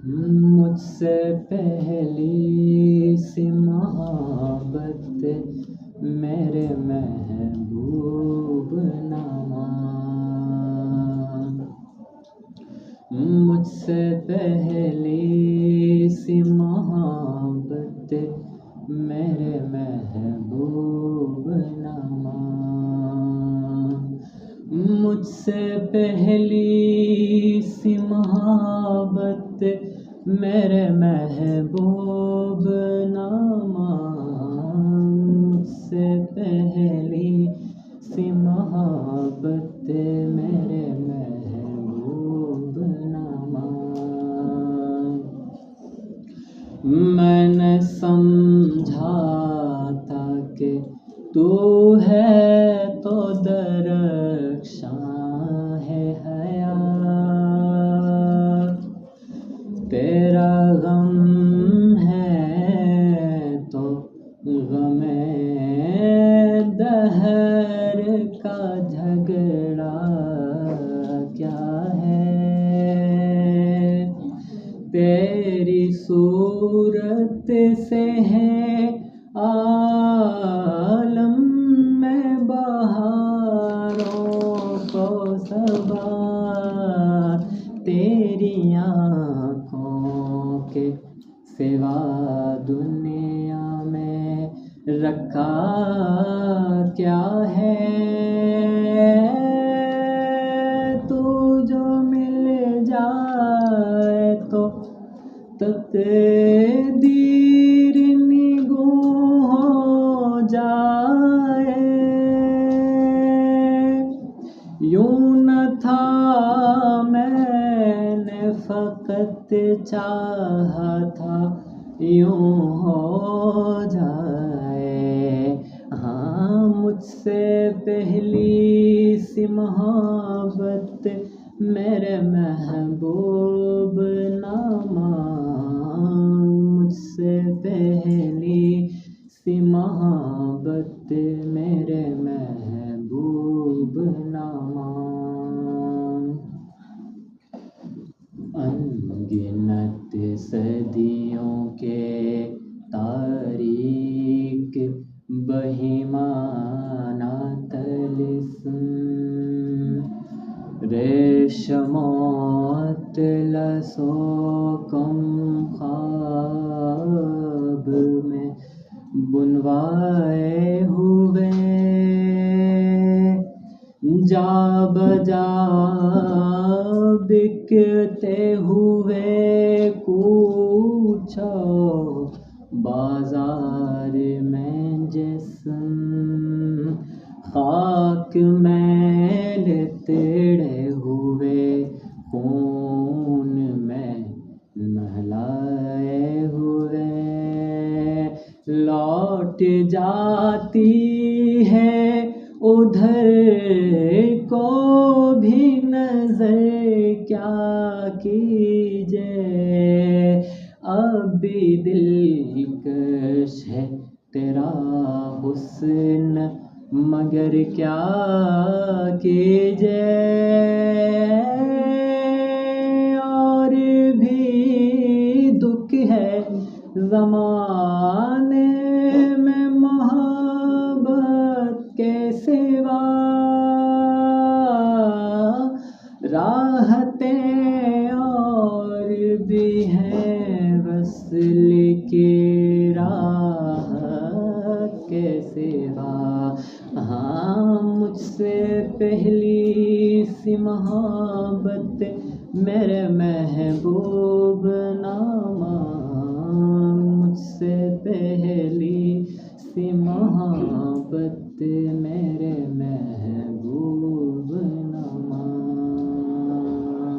مجھ سے پہلی سی محبت میرے محبوب نہ مان، مجھ سے پہلی سی محبت میرے محبوب نہ مان، مجھ سے پہلی سی محبت میرے محبوب نہ مان، مجھ سے پہلی سی محبت میرے محبوب نہ مان۔ میں نے سمجھا تھا کہ تو ہے تو درخشاں ہے حیات، تیرا غم ہے تو غم دہر کا جھگڑا کیا ہے، تیری صورت سے ہے عالم میں بہاروں کو صبا، تیری آنکھوں کے سوا دنیا میں رکھا کیا ہے، تو جو مل جائے تو تقدیر نگوں ہو جائے، یوں نہ تھا میں نے فقط چاہا تھا یوں ہو جائے، ہاں مجھ سے پہلی سی محبت میرے محبوب نہ مان، مجھ سے پہلی سی محبت میرے محبوب نہ مان۔ انگنت صدیوں کے تاریک بہیمانہ طلسم، ریشم و اطلس و کم خواب میں بنوائے ہوئے، جا بجا بکتے ہوئے کوچہ بازار میں جسم، خاک میل تیڑے ہوئے خون میں نہلائے ہوئے، لوٹ جاتی ہے ادھر کو بھی نظر کیا کیجے، اب بھی دلکش ہے تیرا حسن مگر کیا کیجے، اور بھی دکھ ہے زمانے میں محبت کے سوا، راحتیں اور بھی ہیں وصل کی راہ کے سوا، ہاں مجھ سے پہلی سی محبت میرے محبوب نہ مان، مجھ سے پہلی سی محبت میرے محبوب